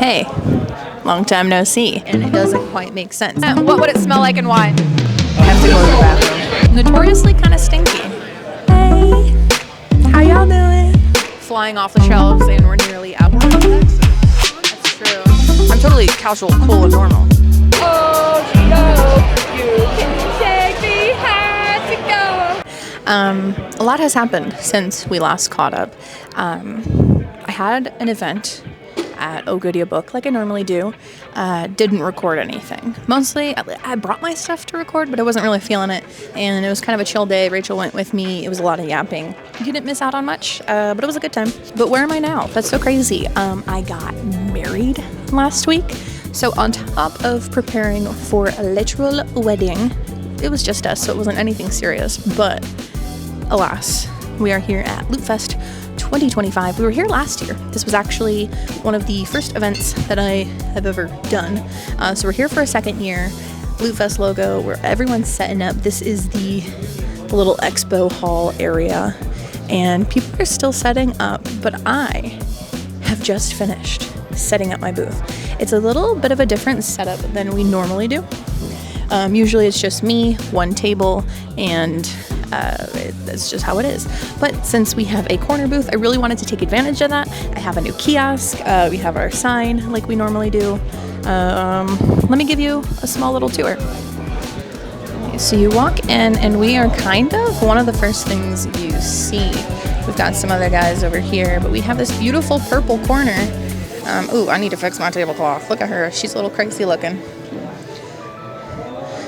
Hey, long time no see. And it doesn't quite make sense. What would it smell like and why? I have to go to the bathroom. Notoriously kind of stinky. Hey, how y'all doing? Flying off the shelves and we're nearly out. That's true. I'm totally casual, cool, and normal. Oh, no, you can take me high to go. A lot has happened since we last caught up. I had an event at 𝐒𝐸 book like I normally do. Didn't record anything. Mostly, I brought my stuff to record, but I wasn't really feeling it. And it was kind of a chill day. Rachel went with me. It was a lot of yapping. You didn't miss out on much, but it was a good time. But where am I now? That's so crazy. I got married last week. So on top of preparing for a literal wedding, it was just us, so it wasn't anything serious. But alas, we are here at Loot Fest 2025. We were here last year. This was actually one of the first events that I have ever done. So we're here for a second year. Loot Fest logo, where everyone's setting up. This is the little expo hall area, and people are still setting up, but I have just finished setting up my booth. It's a little bit of a different setup than we normally do. Usually it's just me, one table, and that's just how it is. But since we have a corner booth, I really wanted to take advantage of that. I have a new kiosk. We have our sign like we normally do. Let me give you a small little tour. So you walk in, and we are kind of one of the first things you see. We've got some other guys over here, but we have this beautiful purple corner. Ooh, I need to fix my tablecloth. Look at her. She's a little crazy looking.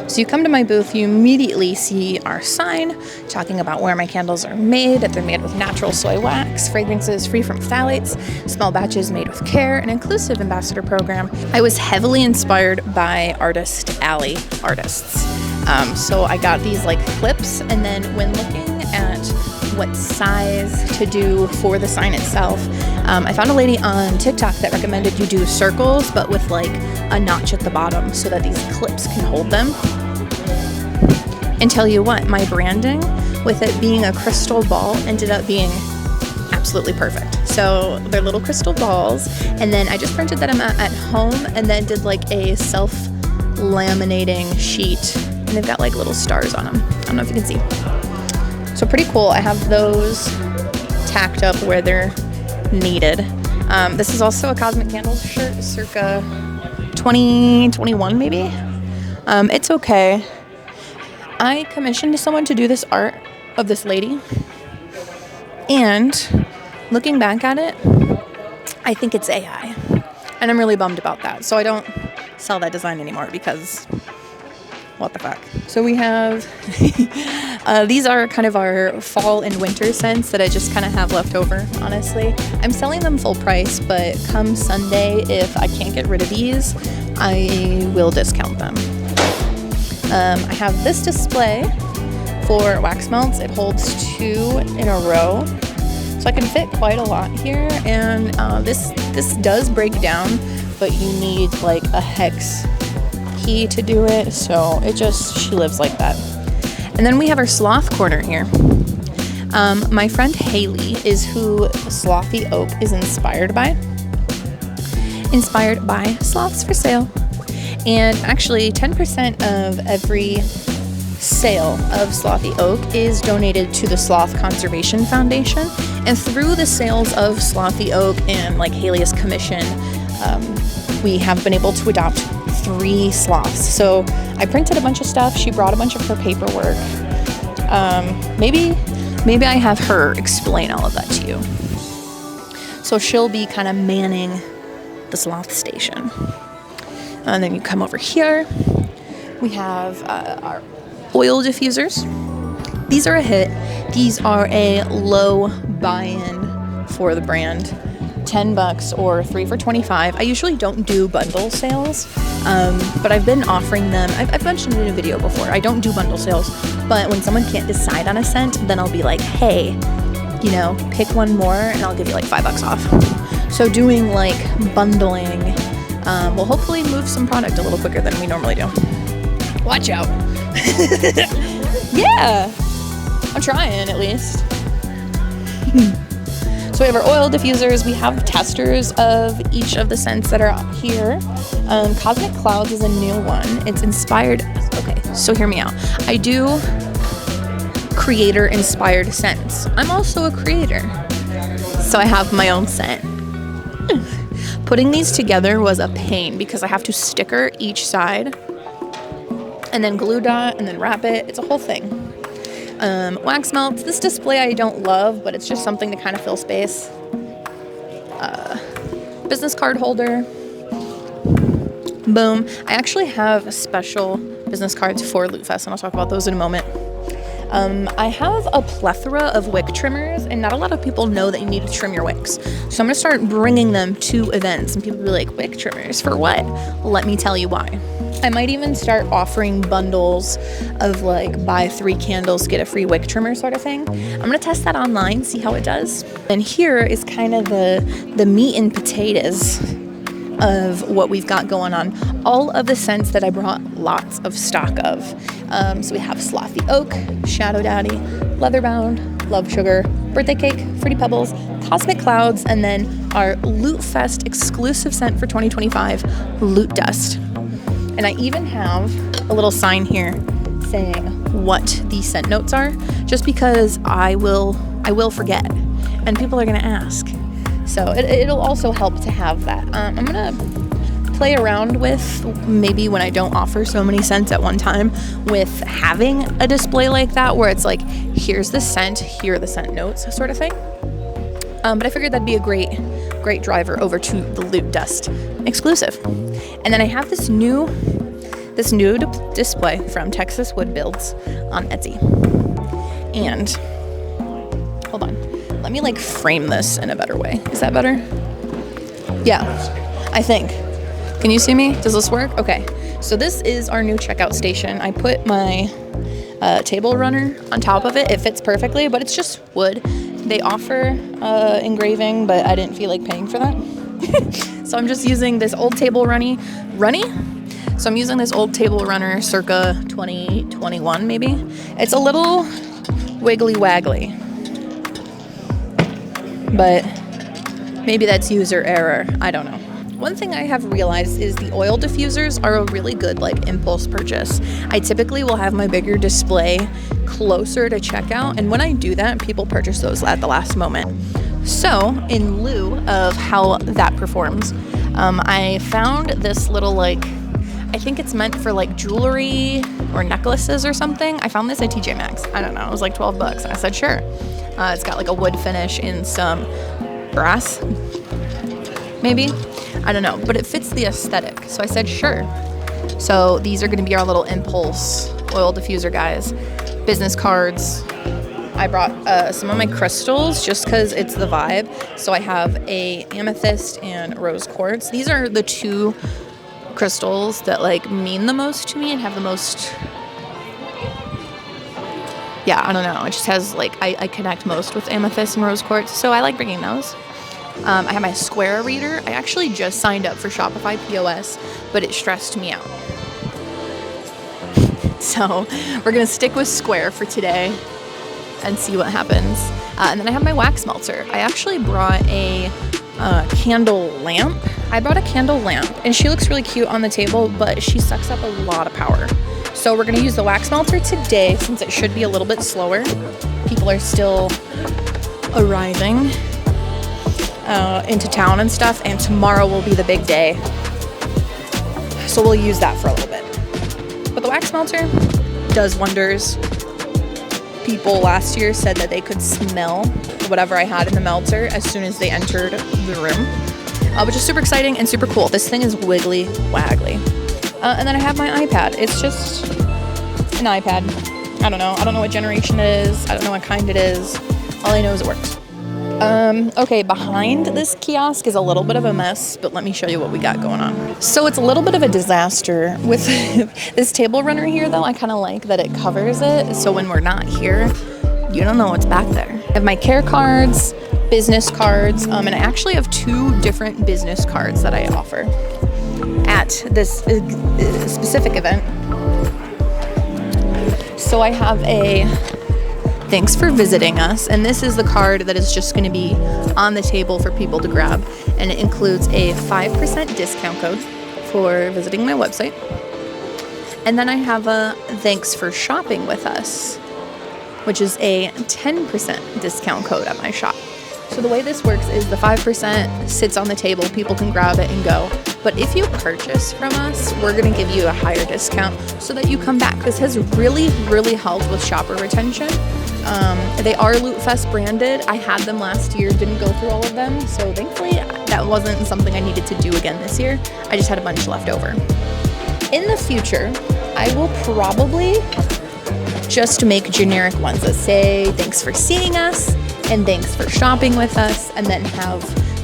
So you come to my booth, you immediately see our sign talking about where my candles are made, that they're made with natural soy wax, fragrances free from phthalates, small batches made with care, an inclusive ambassador program. I was heavily inspired by artist alley artists. So I got these like clips, and then when looking at what size to do for the sign itself, I found a lady on TikTok that recommended you do circles, but with like a notch at the bottom so that these clips can hold them. And tell you what, my branding with it being a crystal ball ended up being absolutely perfect. So they're little crystal balls, and then I just printed them at home and then did like a self-laminating sheet, and they've got like little stars on them. I don't know if you can see. So pretty cool. I have those tacked up where they're needed. This is also a Cosmic Candles shirt, circa 2021 maybe. It's okay. I commissioned someone to do this art of this lady, and looking back at it, I think it's AI, and I'm really bummed about that. So I don't sell that design anymore because what the fuck. So we have these are kind of our fall and winter scents that I just kind of have left over, honestly. I'm selling them full price, but come Sunday, if I can't get rid of these, I will discount them. I have this display for wax melts. It holds 2 in a row, so I can fit quite a lot here. And this does break down, but you need like a hex key to do it. So she lives like that. And then we have our Sloth corner here. My friend Haley is who Slothy Oak is inspired by. Inspired by sloths for sale. And actually 10% of every sale of Slothy Oak is donated to the Sloth Conservation Foundation. And through the sales of Slothy Oak and like Haley's commission, we have been able to adopt 3 sloths. So I printed a bunch of stuff. She brought a bunch of her paperwork. Maybe I have her explain all of that to you. So she'll be kind of manning the sloth station. And then you come over here, we have our oil diffusers. These are a hit. These are a low buy-in for the brand. $10 or 3 for $25. I usually don't do bundle sales, but I've been offering them. I've mentioned it in a video before. I don't do bundle sales, but when someone can't decide on a scent, then I'll be like, hey, pick one more and I'll give you like $5 off. So doing like bundling will hopefully move some product a little quicker than we normally do. Watch out. Yeah, I'm trying at least. So we have our oil diffusers. We have testers of each of the scents that are out here. Cosmic Clouds is a new one. It's inspired. Okay, so hear me out. I do creator inspired scents. I'm also a creator, so I have my own scent. Putting these together was a pain because I have to sticker each side and then glue dot and then wrap it. It's a whole thing. Wax melts. This display I don't love, but it's just something to kind of fill space. Business card holder. Boom. I actually have special business cards for Loot Fest, and I'll talk about those in a moment. I have a plethora of wick trimmers, and not a lot of people know that you need to trim your wicks. So I'm going to start bringing them to events, and people will be like, wick trimmers for what? Let me tell you why. I might even start offering bundles of like buy 3 candles, get a free wick trimmer sort of thing. I'm going to test that online, see how it does. And here is kind of the meat and potatoes of what we've got going on. All of the scents that I brought lots of stock of. So we have Sloth the Oak, Shadow Daddy, Leatherbound, Love Sugar, Birthday Cake, Fruity Pebbles, Cosmic Clouds, and then our Loot Fest exclusive scent for 2025, Loot Dust. And I even have a little sign here saying what the scent notes are, just because I will forget, and people are gonna ask. So it'll also help to have that. I'm gonna play around with, maybe when I don't offer so many scents at one time, with having a display like that where it's like, here's the scent, here are the scent notes sort of thing. But I figured that'd be a great driver over to the Loot Dust exclusive. And then I have this new display from Texas Wood Builds on Etsy. And hold on, let me like frame this in a better way. Is that better? Yeah, I think. Can you see me? Does this work? Okay. So this is our new checkout station. I put my table runner on top of it. It fits perfectly, but it's just wood. They offer engraving, but I didn't feel like paying for that. So I'm just using this old table runny? So I'm using this old table runner circa 2021 maybe. It's a little wiggly waggly, but maybe that's user error. I don't know. One thing I have realized is the oil diffusers are a really good like impulse purchase. I typically will have my bigger display closer to checkout, and when I do that, people purchase those at the last moment. So in lieu of how that performs, I found this little like, I think it's meant for like jewelry or necklaces or something. I found this at TJ Maxx. I don't know, it was like $12 and I said sure. It's got like a wood finish and some brass, maybe. I don't know, but it fits the aesthetic. So I said, sure. So these are gonna be our little impulse oil diffuser guys. Business cards. I brought some of my crystals just cause it's the vibe. So I have a amethyst and rose quartz. These are the 2 crystals that like mean the most to me and have the most, yeah, I don't know. It just has like, I connect most with amethyst and rose quartz. So I like bringing those. I have my Square reader. I actually just signed up for Shopify POS, but it stressed me out. So we're gonna stick with Square for today and see what happens. And then I have my wax melter. I actually brought a candle lamp. I brought a candle lamp, and she looks really cute on the table, but she sucks up a lot of power. So we're gonna use the wax melter today since it should be a little bit slower. People are still arriving into town and stuff, and tomorrow will be the big day, so we'll use that for a little bit. But the wax melter does wonders. People last year said that they could smell whatever I had in the melter as soon as they entered the room, which is super exciting and super cool. This thing is wiggly waggly. And then I have my iPad. It's just an iPad. I don't know what generation it is. I don't know what kind it is. All I know is it works. Okay, behind this kiosk is a little bit of a mess, but let me show you what we got going on. So it's a little bit of a disaster with this table runner here, though. I kind of like that it covers it, so when we're not here, you don't know what's back there. I have my care cards, business cards, and I actually have 2 different business cards that I offer at this specific event. So I have a thanks for visiting us. And this is the card that is just going to be on the table for people to grab. And it includes a 5% discount code for visiting my website. And then I have a thanks for shopping with us, which is a 10% discount code at my shop. So the way this works is the 5% sits on the table, people can grab it and go. But if you purchase from us, we're gonna give you a higher discount so that you come back. This has really, really helped with shopper retention. They are Loot Fest branded. I had them last year, didn't go through all of them. So thankfully that wasn't something I needed to do again this year. I just had a bunch left over. In the future, I will probably just make generic ones that say thanks for seeing us and thanks for shopping with us, and then have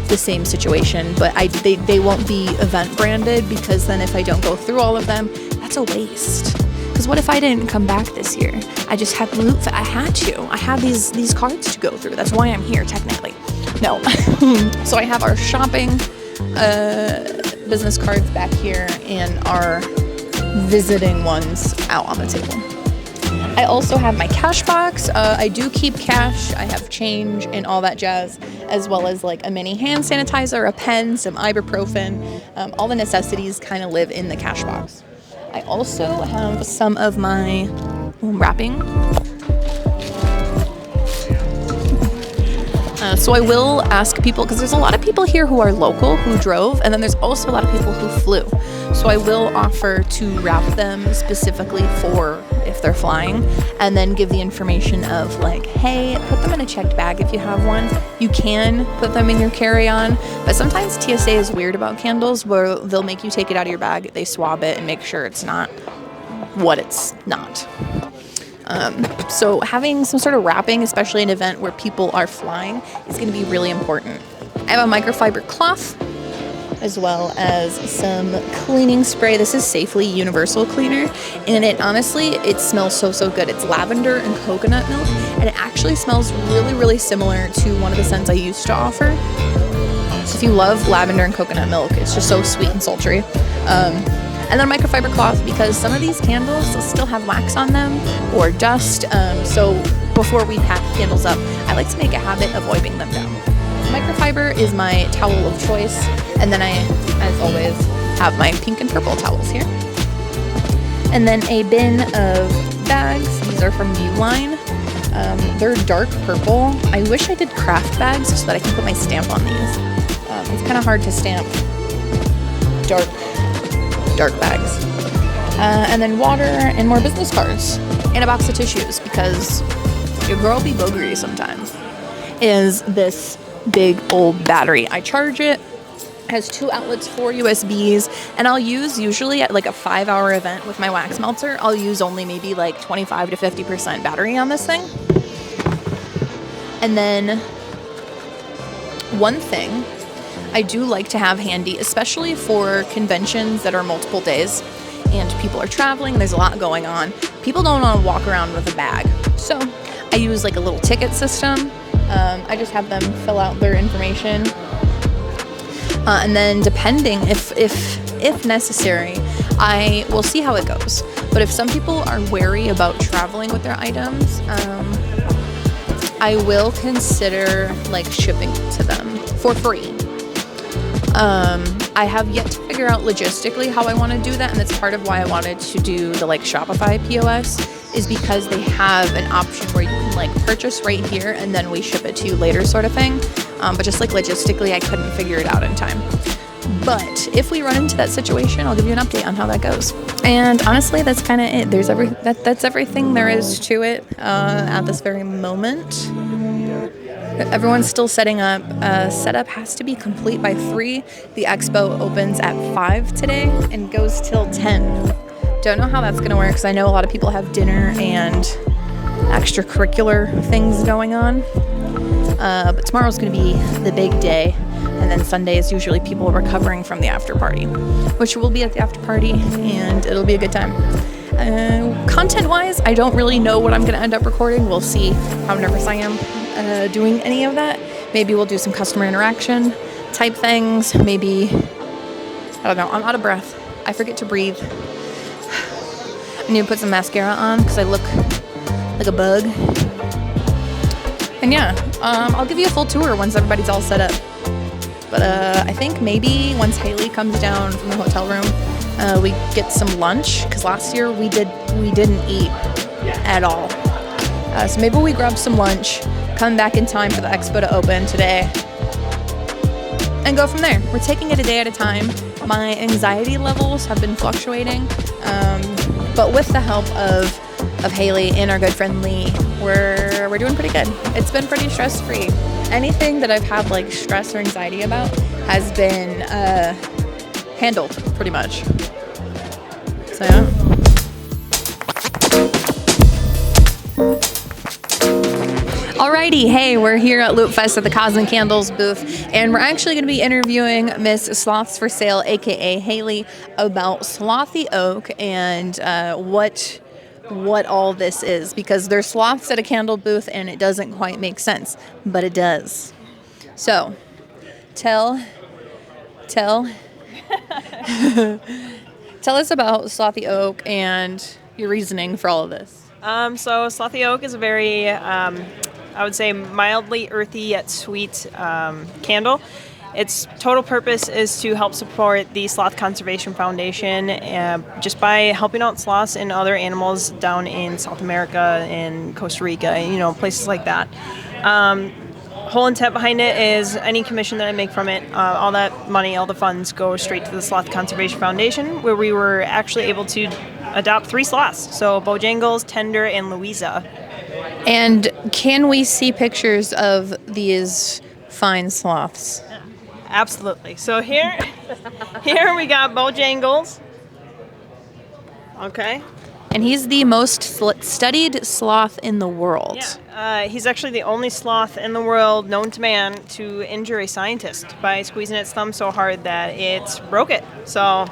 the same situation, but they won't be event branded, because then if I don't go through all of them, that's a waste. Because what if I didn't come back this year? I just had I had these cards to go through. That's why I'm here technically. No. So I have our shopping business cards back here and our visiting ones out on the table. I also have my cash box. I do keep cash. I have change and all that jazz, as well as like a mini hand sanitizer, a pen, some ibuprofen. All the necessities kind of live in the cash box. I also have some of my wrapping. So I will ask people, because there's a lot of people here who are local, who drove, and then there's also a lot of people who flew. So I will offer to wrap them specifically for if they're flying, and then give the information of like, hey, put them in a checked bag if you have one. You can put them in your carry-on, but sometimes TSA is weird about candles, where they'll make you take it out of your bag, they swab it and make sure it's not what it's not. So having some sort of wrapping, especially an event where people are flying, is going to be really important. I have a microfiber cloth, as well as some cleaning spray. This is Safely Universal Cleaner, and it smells so good. It's lavender and coconut milk, and it actually smells really, really similar to one of the scents I used to offer. So if you love lavender and coconut milk, it's just so sweet and sultry. And then a microfiber cloth, because some of these candles still have wax on them or dust. So before we pack candles up, I like to make a habit of wiping them down. Microfiber is my towel of choice. And then I, as always, have my pink and purple towels here. And then a bin of bags. These are from Uline. They're dark purple. I wish I did craft bags so that I can put my stamp on these. It's kind of hard to stamp dark bags. And then water and more business cards. And a box of tissues, because your girl be bogey sometimes. Is this big old battery. I charge it. Has 2 outlets, 4 USBs, and I'll use, usually at like a 5-hour event with my wax melter, I'll use only maybe like 25 to 50% battery on this thing. And then one thing I do like to have handy, especially for conventions that are multiple days and people are traveling, there's a lot going on. People don't want to walk around with a bag. So I use like a little ticket system. I just have them fill out their information. And then depending, if necessary, I will see how it goes. But if some people are wary about traveling with their items, I will consider like shipping to them for free. I have yet to figure out logistically how I want to do that, and that's part of why I wanted to do the like Shopify POS, is because they have an option where you can like purchase right here and then we ship it to you later sort of thing. But just like logistically, I couldn't figure it out in time. But if we run into that situation, I'll give you an update on how that goes. And honestly, that's kind of it. That's everything there is to it at this very moment. Everyone's still setting up. Setup has to be complete by 3. The Expo opens at 5 today and goes till 10. Don't know how that's going to work, because I know a lot of people have dinner and extracurricular things going on. But tomorrow's going to be the big day. And then Sunday is usually people recovering from the after party, which will be at the after party, and it'll be a good time. Content-wise, I don't really know what I'm going to end up recording. We'll see how nervous I am doing any of that. Maybe we'll do some customer interaction type things. Maybe, I don't know. I'm out of breath. I forget to breathe. I need to put some mascara on because I look like a bug. And yeah, I'll give you a full tour once everybody's all set up. But I think maybe once Haley comes down from the hotel room, we get some lunch, because last year we didn't eat at all. So maybe we grab some lunch, come back in time for the expo to open today, and go from there. We're taking it a day at a time. My anxiety levels have been fluctuating, but with the help of Haley and our good friend Lee, we're doing pretty good. It's been pretty stress-free. Anything that I've had like stress or anxiety about has been handled pretty much. So yeah. Alrighty, hey, we're here at Loot Fest at the Cosmic Candles booth, and we're actually going to be interviewing Miss Sloths for Sale, aka Haley, about Slothy Oak and what all this is, because there's sloths at a candle booth and it doesn't quite make sense, but it does. So, tell us about Slothy Oak and your reasoning for all of this. So Slothy Oak is a very, I would say, mildly earthy yet sweet candle. Its total purpose is to help support the Sloth Conservation Foundation just by helping out sloths and other animals down in South America and Costa Rica, you know, places like that. Whole intent behind it is any commission that I make from it, all that money, all the funds go straight to the Sloth Conservation Foundation, where we were actually able to adopt 3 sloths, so Bojangles, Tender, and Louisa. And can we see pictures of these fine sloths? Absolutely. So here we got Bojangles. Okay. And he's the most studied sloth in the world. Yeah. He's actually the only sloth in the world known to man to injure a scientist by squeezing its thumb so hard that it broke it. So,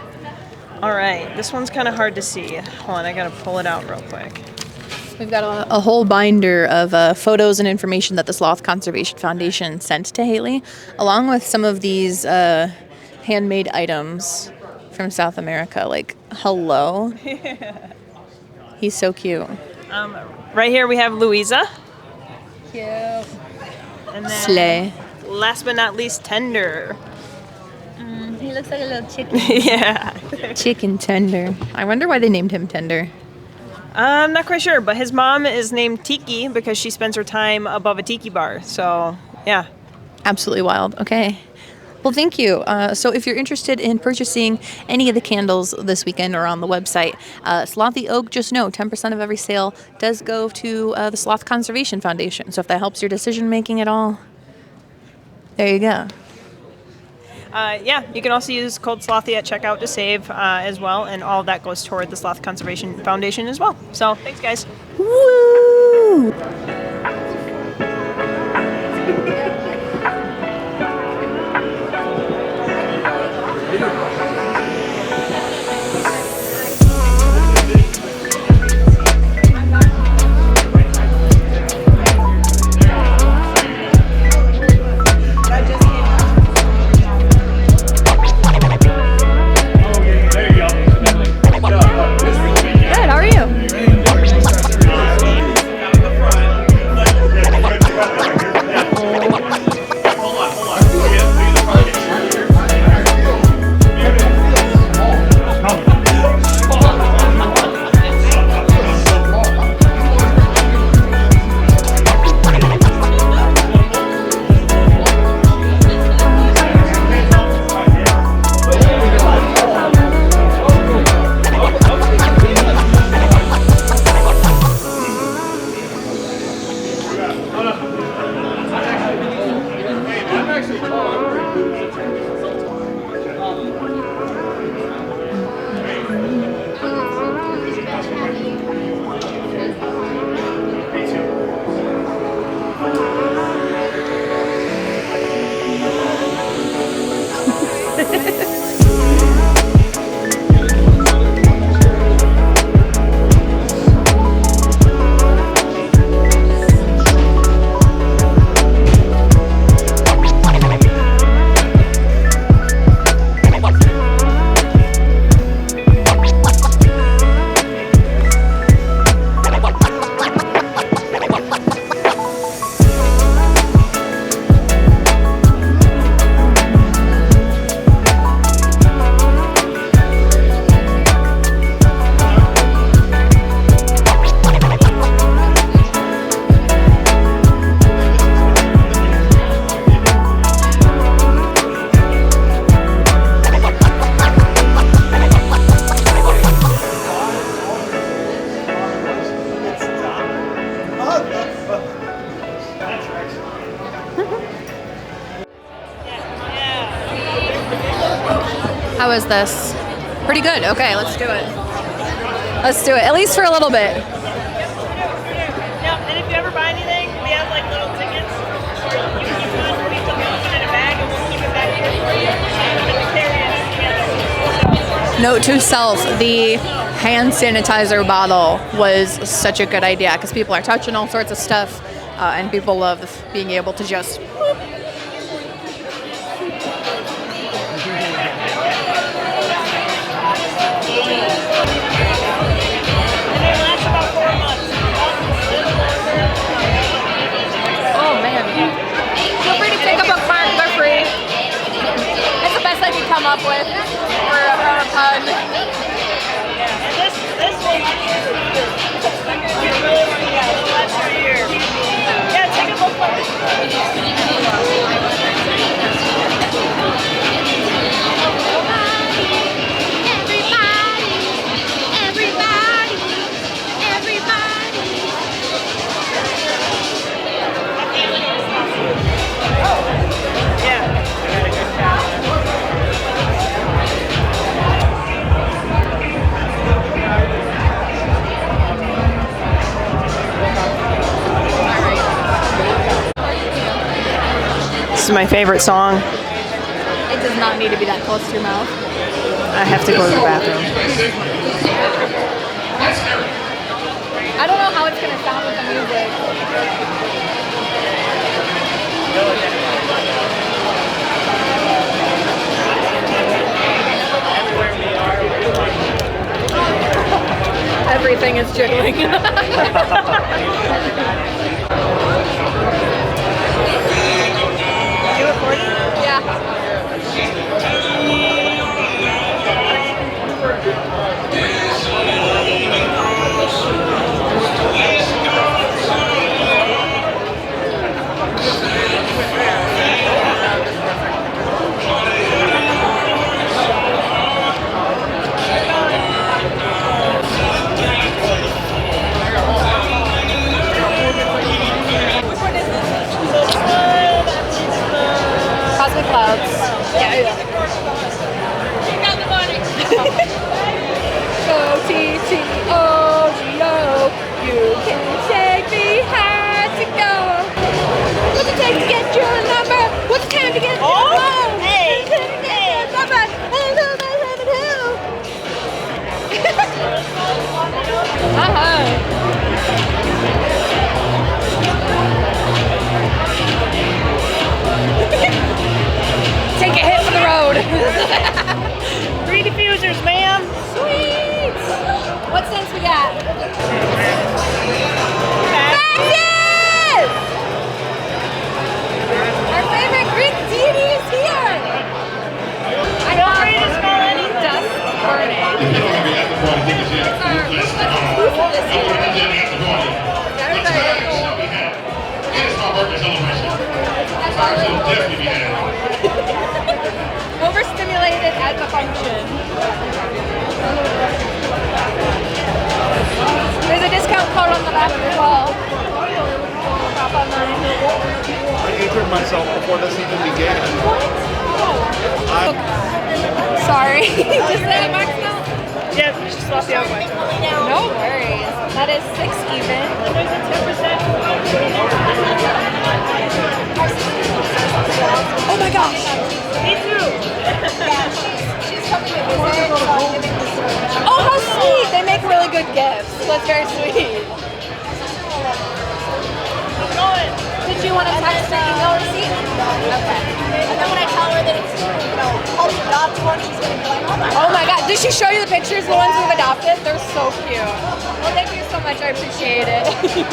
all right. This one's kind of hard to see. Hold on, I gotta pull it out real quick. We've got a whole binder of photos and information that the Sloth Conservation Foundation sent to Haley, along with some of these handmade items from South America. Like, hello. He's so cute. Right here we have Louisa. Cute. And then Slay. last but not least, Tender. He looks like a little chicken. Yeah. Chicken Tender. I wonder why they named him Tender. I'm not quite sure, but his mom is named Tiki because she spends her time above a tiki bar. So, yeah. Absolutely wild. Okay. Well, thank you. So if you're interested in purchasing any of the candles this weekend or on the website, Slothy Oak, just know 10% of every sale does go to the Sloth Conservation Foundation. So if that helps your decision making at all, there you go. Yeah, you can also use code Slothy at checkout to save as well, and all of that goes toward the Sloth Conservation Foundation as well. So, thanks, guys. Woo! How is this? Pretty good. Okay, let's do it. Let's do it, at least for a little bit. Yeah, and if you ever buy anything, we have like little tickets. Or you can keep one, we put them in a bag, and we'll keep it back here for you. And to carry it together. Note to self, the hand sanitizer bottle was such a good idea because people are touching all sorts of stuff and people love being able to just And they last about 4 months. oh man. Feel free to take a bookmark, they're free. It's the best I could come up with for a pun. And this will last you a year. You really want to, yeah, it'll last you a year. Yeah, take a look for it. Yeah, I got a good job. This is my favorite song. It does not need to be that close to your mouth. I have to go to the bathroom. I don't know how it's going to sound with the music. Everything is jiggling. You recording? Yeah. Cosmic clouds. Yeah. You got the money. 𝐒𝐇𝐎𝐏, you can take me high to go. What's it take to get your number? What's the time to get your number? Hey, Take a hit for the road. 3 diffusers, ma'am. Sweet. What scents we got? Our favorite Greek deity is here. I Feel free to smell any dust burning. It's our exclusive this year. Overstimulated as a function. There's a discount code on the back as well. Shop online. I injured myself before this even began. Sorry. Just that it max now? Yeah, just lost the outlet. No worries. That is 6 even. There's a 10%. Oh my gosh. Me too. She's coming to visit. Oh, how sweet. They make really good gifts. That's very sweet. Did you want to text her email receipt? Okay. And then when I tell her that it's, all the adopted ones, she's going to be like, oh my God. Oh my god. Did she show you the pictures of the ones we've adopted? They're so cute. Well, thank you so much. I appreciate it. Thank you.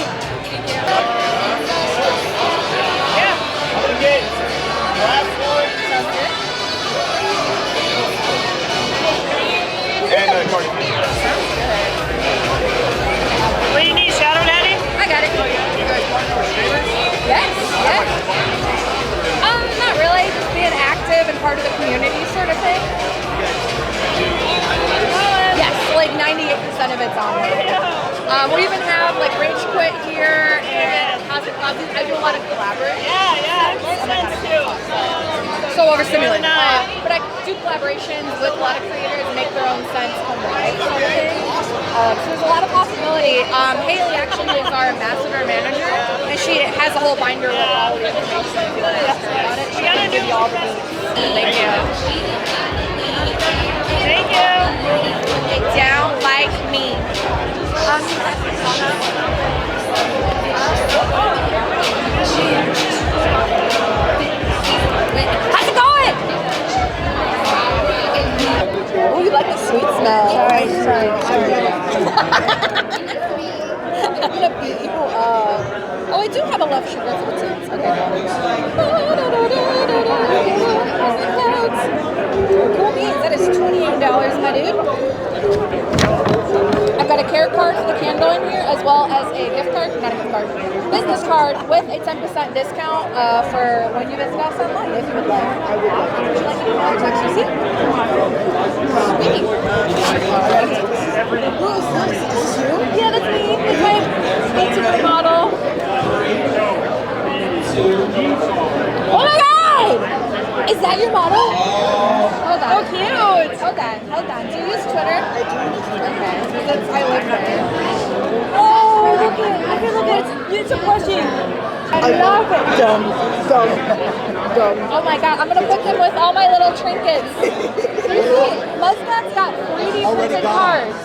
What do you need, Shadow Daddy? I got it. Yes, yes. Not really. Just being active and part of the community sort of thing. Yes, like 98% of it's on there. We even have like Rage Quit here and Cosmic I do a lot of collaboration. Yeah, makes sense too. So overstimulated. But I do collaborations with a lot of creators and make their own sense come life sort of thing. So there's a lot of possibility. Haley actually is our ambassador manager, and she has a whole binder with all the information if you want to ask her about it. She can give you all the deets. Thank you. Thank you. Down like me. How's it going? Oh, you like the sweet smell. Sorry. I'm gonna beat you up. Oh, I do have a love sugar. That's what it is. Okay. Cool beans. That is $28, my dude. I've got a care card for the candle in here, as well as a gift card, not a gift card, business card with a 10% discount for when you visit us online, if you would like. I would like. Would you like to know text receipt? Sweet. Who is this? Is this you? Yeah, that's me. It's my Instagram model. Oh my God! Is that your model? Hold on. Oh, cute. Hold on. Do you use Twitter? I do use Twitter. Okay. I live there. Oh, look at it. It's a plushie. I love it. Dumb. Oh my God. I'm going to put them with all my little trinkets. Muskat's got 3D printed cards.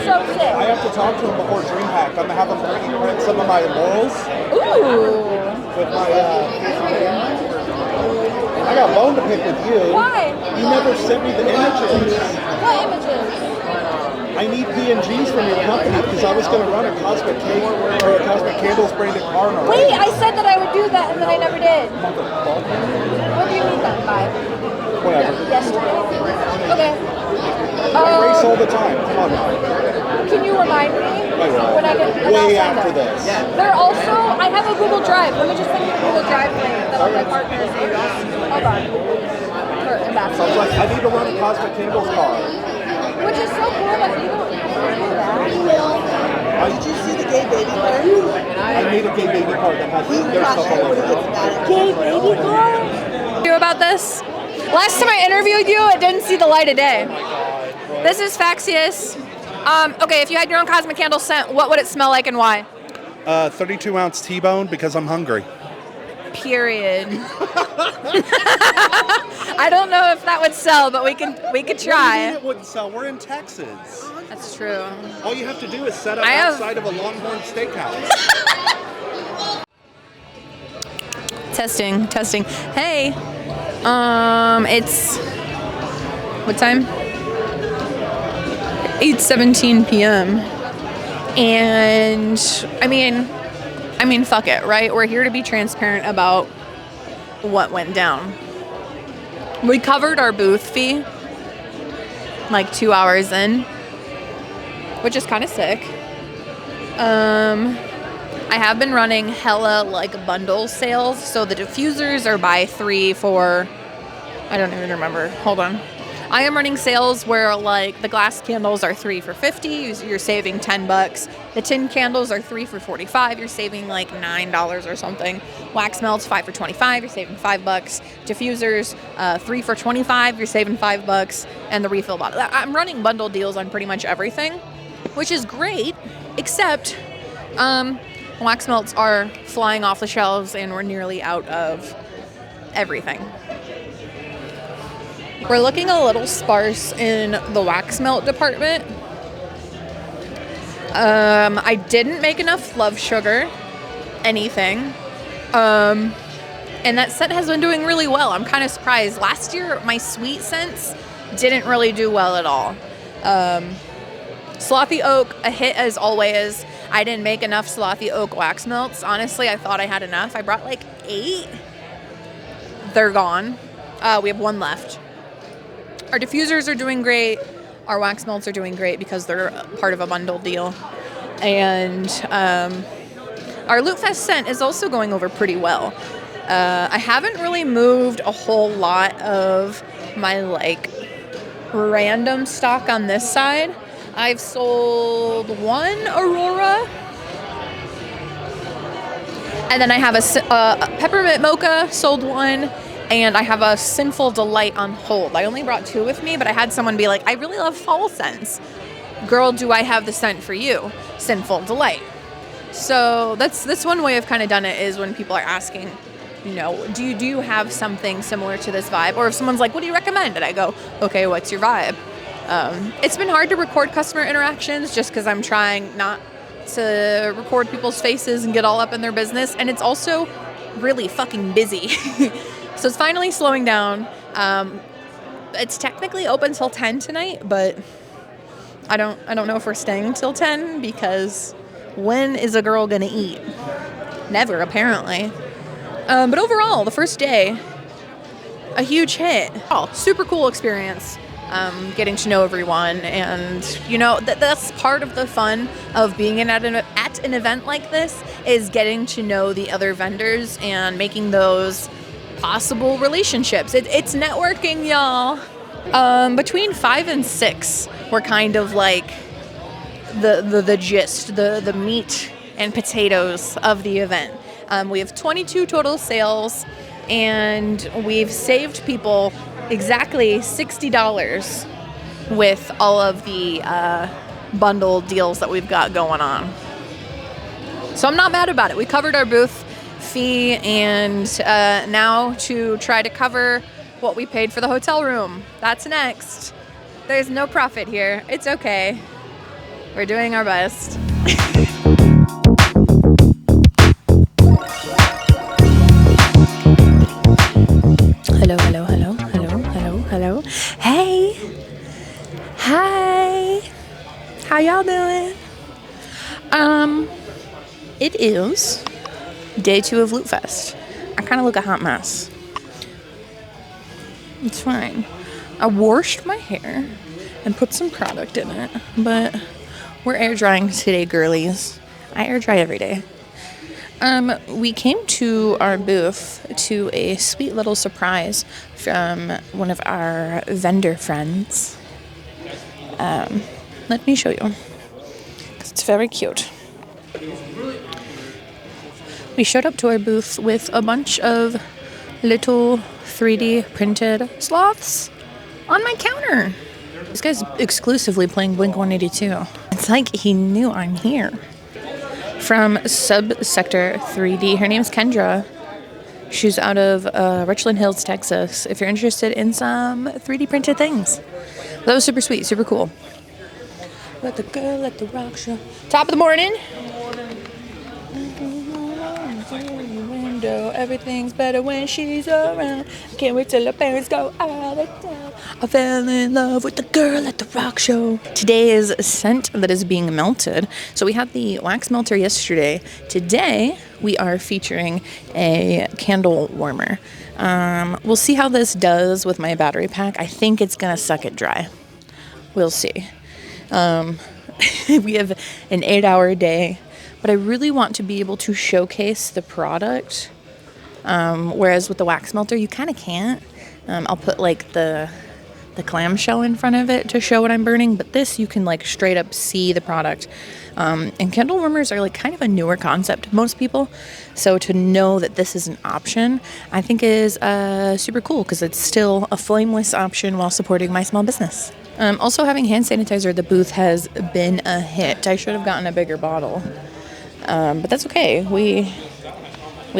So sick. I have to talk to him before DreamHack. I'm gonna have him print some of my laurels. Ooh. With my I got a bone to pick with you. Why? You never sent me the images. What images? I need PNGs from your company because I was going to run a cosmic cake or a cosmic candles branded car. Wait, I said that I would do that and then I never did. What do you mean that by? Whatever. Yesterday? Okay. I race all the time. Come on now. Can you remind me when I get way after this? They're also, I have a Google Drive. Let me just send you a Google Drive link that all my partners use. Hold on. For So I was ambassador. like, I need to run a cosmic candles car. Which is so cool that you don't do that. Did you see the gay baby card? I made a gay baby car that has their stuff all over it. Gay baby card? You about this? Last time I interviewed you, it didn't see the light of day. This is Faxius. Okay, if you had your own cosmic candle scent, what would it smell like and why? 32-ounce T-bone because I'm hungry. Period. I don't know if that would sell, but we could try. What do you mean it wouldn't sell? We're in Texas. That's true. All you have to do is set up outside of a Longhorn Steakhouse. Testing. Hey. It's what time? 8:17 p.m. And I mean, fuck it, right? We're here to be transparent about what went down. We covered our booth fee like 2 hours in, which is kind of sick. I have been running hella like bundle sales. So the diffusers are buy 3 for, I don't even remember. Hold on. I am running sales where like the glass candles are 3 for $50. You're saving $10. The tin candles are 3 for $45. You're saving like $9 or something. Wax melts 5 for $25. You're saving $5. Diffusers 3 for $25. You're saving $5. And the refill bottle. I'm running bundle deals on pretty much everything, which is great, except wax melts are flying off the shelves and we're nearly out of everything. We're looking a little sparse in the wax melt department. I didn't make enough love sugar, anything. And that scent has been doing really well. I'm kind of surprised. Last year, my sweet scents didn't really do well at all. Slothy Oak, a hit as always. I didn't make enough Slothy Oak wax melts. Honestly, I thought I had enough. I brought like 8. They're gone. We have 1 left. Our diffusers are doing great. Our wax melts are doing great because they're part of a bundle deal. And our Loot Fest scent is also going over pretty well. I haven't really moved a whole lot of my like random stock on this side. I've sold 1 Aurora. And then I have a peppermint mocha, sold one, and I have a Sinful Delight on hold. I only brought 2 with me, but I had someone be like, I really love fall scents. Girl, do I have the scent for you? Sinful Delight. So that's one way I've kind of done it, is when people are asking, you know, do you have something similar to this vibe? Or if someone's like, what do you recommend? And I go, okay, what's your vibe? It's been hard to record customer interactions just because I'm trying not to record people's faces and get all up in their business. And it's also really fucking busy. So it's finally slowing down. It's technically open till 10 tonight, but I don't know if we're staying till 10, because when is a girl gonna eat? Never, apparently. But overall, the first day, a huge hit. Oh, super cool experience. Getting to know everyone, and you know that's part of the fun of being at an event like this, is getting to know the other vendors and making those possible relationships. It's networking, y'all. Between 5 and 6 were kind of like the gist, the meat and potatoes of the event. We have 22 total sales, and we've saved people exactly $60 with all of the bundle deals that we've got going on. So I'm not mad about it. We covered our booth fee, and now to try to cover what we paid for the hotel room. That's next. There's no profit here. It's okay. We're doing our best. Hello. Hey. Hi. How y'all doing? It is day 2 of Loot Fest. I kind of look a hot mess. It's fine. I washed my hair and put some product in it, but we're air drying today, girlies. I air dry every day. We came to our booth to a sweet little surprise from one of our vendor friends. Let me show you, because it's very cute. We showed up to our booth with a bunch of little 3D printed sloths on my counter. This guy's exclusively playing Blink-182. It's like he knew I'm here. From Subsector 3D. Her name's Kendra. She's out of Richland Hills, Texas. If you're interested in some 3D printed things. That was super sweet, super cool. Let the girl at the rock show. Top of the morning. Everything's better when she's around. I can't wait till her parents go out of town. I fell in love with the girl at the rock show. Today is a scent that is being melted. So we had the wax melter yesterday. Today we are featuring a candle warmer. We'll see how this does with my battery pack. I think it's gonna suck it dry. We'll see. We have an 8-hour day, but I really want to be able to showcase the product. Whereas with the wax melter, you kind of can't. I'll put like the clamshell in front of it to show what I'm burning, but this you can like straight up see the product. And candle warmers are like kind of a newer concept to most people. So to know that this is an option, I think is super cool, because it's still a flameless option while supporting my small business. Also having hand sanitizer at the booth has been a hit. I should have gotten a bigger bottle. But that's okay. We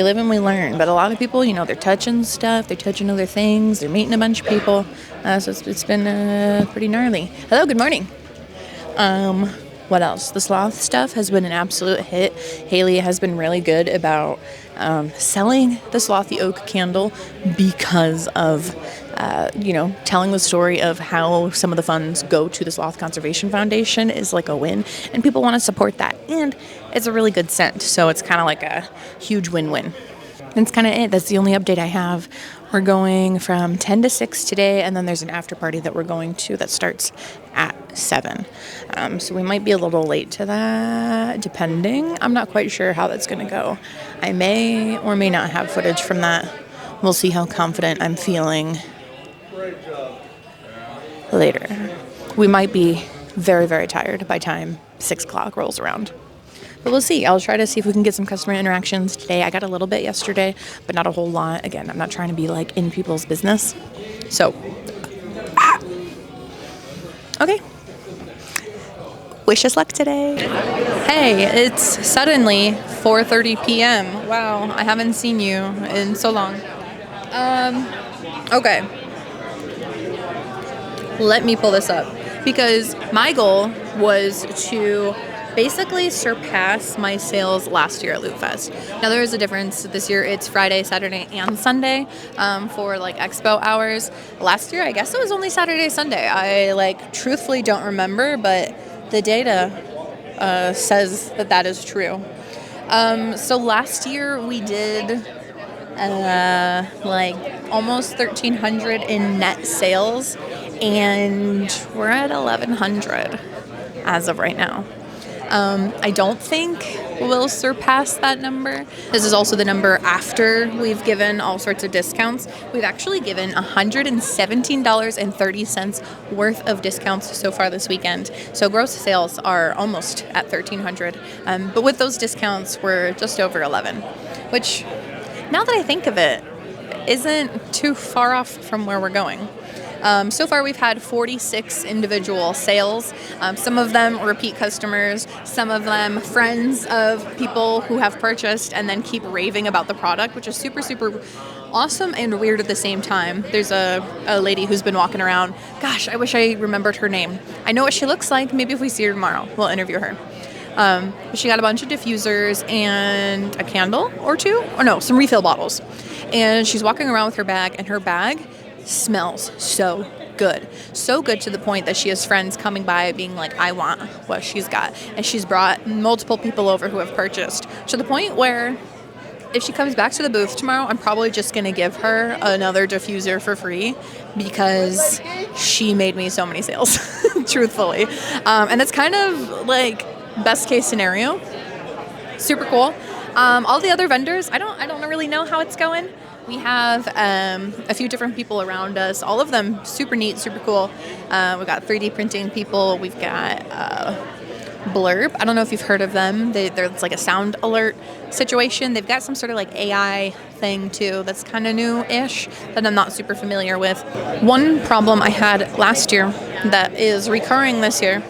live and we learn. But a lot of people, you know, they're touching stuff, they're touching other things, they're meeting a bunch of people. So it's been pretty gnarly. Hello, good morning. What else? The Sloth stuff has been an absolute hit. Haley has been really good about selling the Slothy Oak candle because of, telling the story of how some of the funds go to the Sloth Conservation Foundation is like a win. And people want to support that. And it's a really good scent. So it's kind of like a huge win-win. That's kind of it. That's the only update I have. We're going from 10 to 6 today, and then there's an after party that we're going to that starts at 7. So we might be a little late to that, depending. I'm not quite sure how that's going to go. I may or may not have footage from that. We'll see how confident I'm feeling later. We might be very, very tired by time 6 o'clock rolls around. But we'll see. I'll try to see if we can get some customer interactions today. I got a little bit yesterday, but not a whole lot. Again, I'm not trying to be like in people's business. So, okay. Wish us luck today. Hey, it's suddenly 4:30 p.m. Wow, I haven't seen you in so long. Okay. Let me pull this up because my goal was to basically surpass my sales last year at Loot Fest. Now there is a difference. This year it's Friday, Saturday, and Sunday for like Expo hours. Last year I guess it was only Saturday, Sunday. I like truthfully don't remember, but the data says that that is true. So last year we did like almost 1,300 in net sales, and we're at 1,100 as of right now. I don't think we'll surpass that number. This is also the number after we've given all sorts of discounts. We've actually given $117.30 worth of discounts so far this weekend. So gross sales are almost at 1,300. But with those discounts, we're just over 11, which, now that I think of it, isn't too far off from where we're going. So far, we've had 46 individual sales. Some of them repeat customers, some of them friends of people who have purchased and then keep raving about the product, which is super, super awesome and weird at the same time. There's a lady who's been walking around. Gosh, I wish I remembered her name. I know what she looks like. Maybe if we see her tomorrow, we'll interview her. She got a bunch of diffusers and a candle or two, or no, some refill bottles. And she's walking around with her bag, and her bag smells so good. So good to the point that she has friends coming by being like, I want what she's got. And she's brought multiple people over who have purchased, to the point where if she comes back to the booth tomorrow, I'm probably just going to give her another diffuser for free because she made me so many sales, truthfully. And that's kind of like best case scenario. Super cool. All the other vendors, I don't really know how it's going. We have a few different people around us, all of them super neat, super cool. We've got 3D printing people. We've got Blurb. I don't know if you've heard of them. It's like a sound alert situation. They've got some sort of like AI thing too that's kind of new-ish that I'm not super familiar with. One problem I had last year that is recurring this year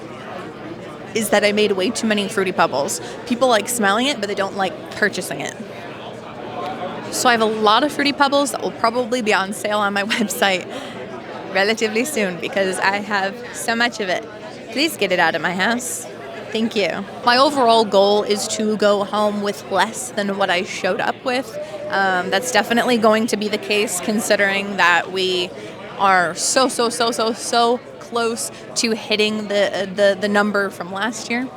is that I made way too many Fruity Pebbles. People like smelling it, but they don't like purchasing it. So I have a lot of Fruity Pebbles that will probably be on sale on my website relatively soon because I have so much of it. Please get it out of my house. Thank you. My overall goal is to go home with less than what I showed up with. That's definitely going to be the case considering that we are so close to hitting the number from last year.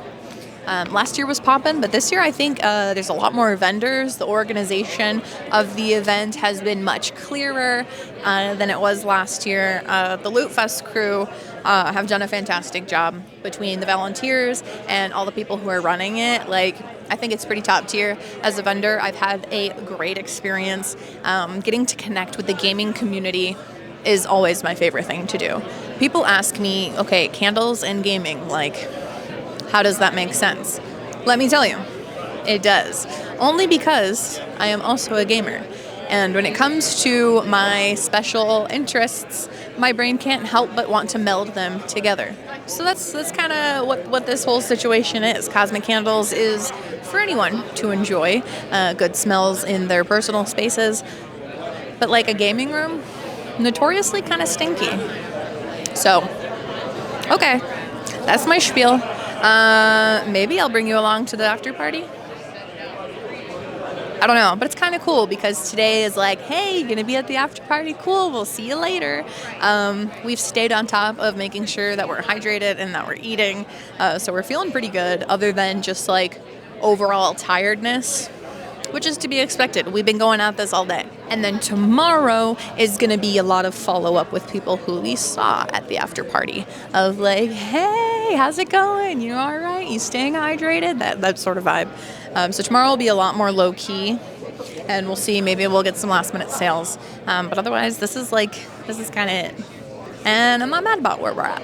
Last year was poppin', but this year I think there's a lot more vendors. The organization of the event has been much clearer than it was last year. The Loot Fest crew have done a fantastic job between the volunteers and all the people who are running it. Like, I think it's pretty top tier. As a vendor, I've had a great experience. Getting to connect with the gaming community is always my favorite thing to do. People ask me, okay, candles and gaming, like, how does that make sense? Let me tell you, it does. Only because I am also a gamer. And when it comes to my special interests, my brain can't help but want to meld them together. So that's kind of what this whole situation is. Cosmic Candles is for anyone to enjoy good smells in their personal spaces. But like a gaming room, notoriously kind of stinky. So, okay, that's my spiel. Maybe I'll bring you along to the after party. I don't know, but it's kind of cool because today is like, hey, you're gonna be at the after party? Cool, we'll see you later. We've stayed on top of making sure that we're hydrated and that we're eating, so we're feeling pretty good other than just like overall tiredness, which is to be expected. We've been going at this all day. And then tomorrow is gonna be a lot of follow-up with people who we saw at the after party of like, hey, how's it going? You all right? You staying hydrated? That sort of vibe. So tomorrow will be a lot more low-key, and we'll see. Maybe we'll get some last-minute sales. But otherwise, this is kind of it. And I'm not mad about where we're at.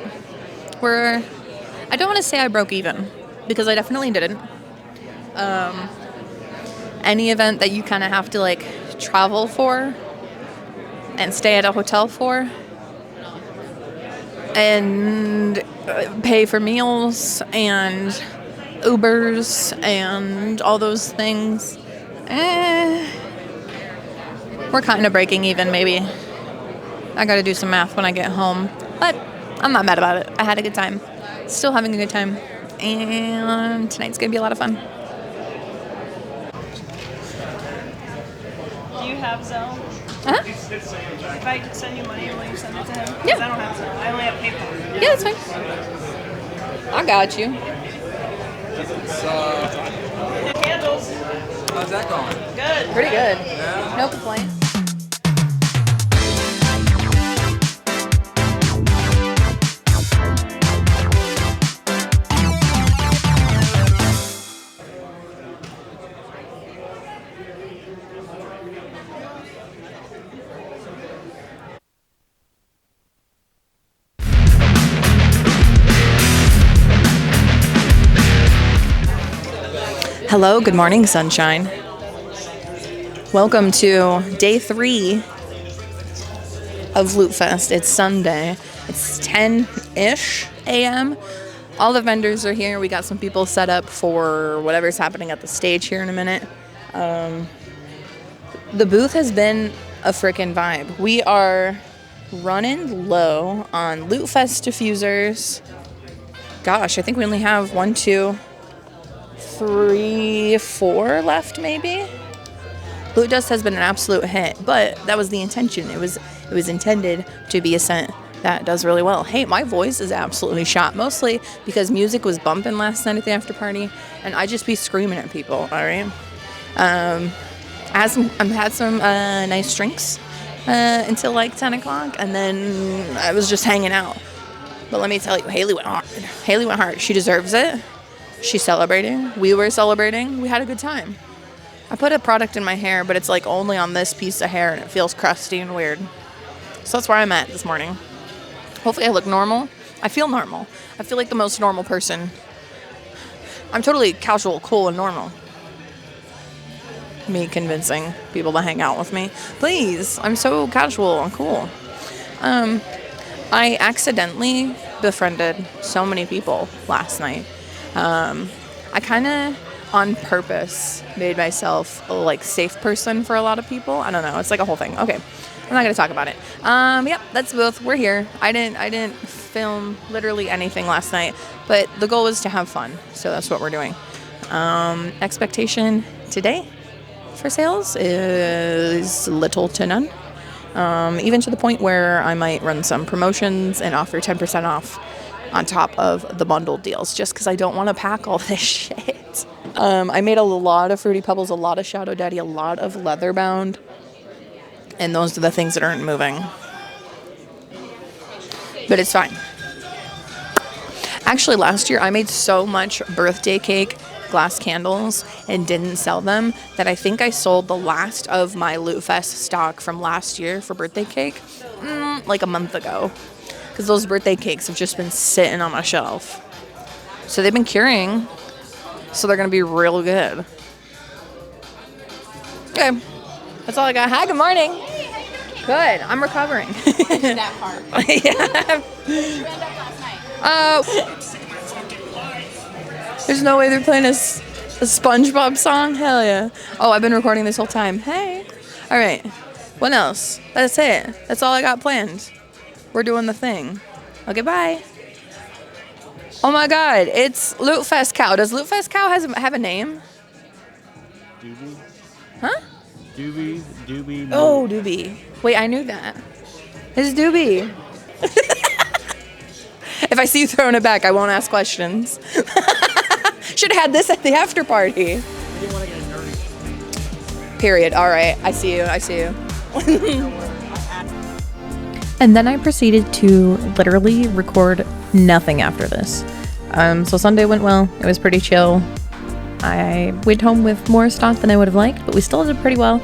I don't want to say I broke even, because I definitely didn't. Any event that you kind of have to like travel for and stay at a hotel for and pay for meals and Ubers and all those things, we're kind of breaking even, maybe. I gotta do some math when I get home, but I'm not mad about it. I had a good time. Still having a good time. And tonight's gonna be a lot of fun. Do you have Zelle? Uh-huh. If I could send you money, will you send it to him? 'Cause Yeah. I don't have Zelle. I only have PayPal. Yeah, that's fine. I got you. Candles. How's that going? Good. Pretty good. No complaints. Hello, good morning, sunshine. Welcome to day 3 of Loot Fest. It's Sunday. It's 10-ish a.m. All the vendors are here. We got some people set up for whatever's happening at the stage here in a minute. The booth has been a frickin' vibe. We are running low on Loot Fest diffusers. Gosh, I think we only have 1, 2, 3, 4 left, maybe. Loot Dust has been an absolute hit, but that was the intention. It was intended to be a scent that does really well. Hey, my voice is absolutely shot, mostly because music was bumping last night at the after party, and I just be screaming at people. All right. I had some nice drinks until like 10 o'clock, and then I was just hanging out. But let me tell you, Haley went hard. Haley went hard. She deserves it. She's celebrating. We were celebrating. We had a good time. I put a product in my hair, but it's like only on this piece of hair, and it feels crusty and weird. So that's where I'm at this morning. Hopefully I look normal. I feel normal. I feel like the most normal person. I'm totally casual, cool, and normal. Me convincing people to hang out with me. Please, I'm so casual and cool. I accidentally befriended so many people last night. I kind of on purpose made myself a like safe person for a lot of people. I don't know. It's like a whole thing. Okay. I'm not going to talk about it. Yep, that's both. We're here. I didn't film literally anything last night, but the goal was to have fun. So that's what we're doing. Expectation today for sales is little to none. Even to the point where I might run some promotions and offer 10% off on top of the bundled deals, just because I don't want to pack all this shit. I made a lot of Fruity Pebbles, a lot of Shadow Daddy, a lot of leather bound, and those are the things that aren't moving. But it's fine. Actually, last year I made so much birthday cake glass candles and didn't sell them that I think I sold the last of my Loot Fest stock from last year for birthday cake like a month ago. Because those birthday cakes have just been sitting on my shelf. So they've been curing. So they're going to be real good. Okay. That's all I got. Hi, good morning. Hey, how you doing? Good. I'm recovering. That part. Yeah. Where'd you end up last night? There's no way they're playing a SpongeBob song? Hell yeah. Oh, I've been recording this whole time. Hey. All right. What else? That's it. That's all I got planned. We're doing the thing. Okay, bye. Oh my God, it's Loot Fest Cow. Does Loot Fest Cow have a name? Doobie? Huh? Doobie. Oh, Doobie. Wait, I knew that. It's Doobie. If I see you throwing it back, I won't ask questions. Should have had this at the after party. Period. All right. I see you. And then I proceeded to literally record nothing after this. So Sunday went well. It was pretty chill. I went home with more stock than I would have liked, but we still did pretty well.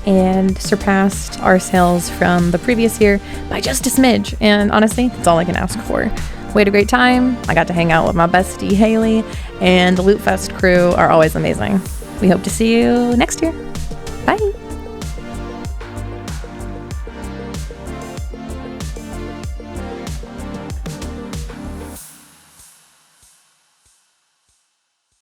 and surpassed our sales from the previous year by just a smidge. And honestly, that's all I can ask for. We had a great time. I got to hang out with my bestie Haley, and the Loot Fest crew are always amazing. We hope to see you next year. Bye.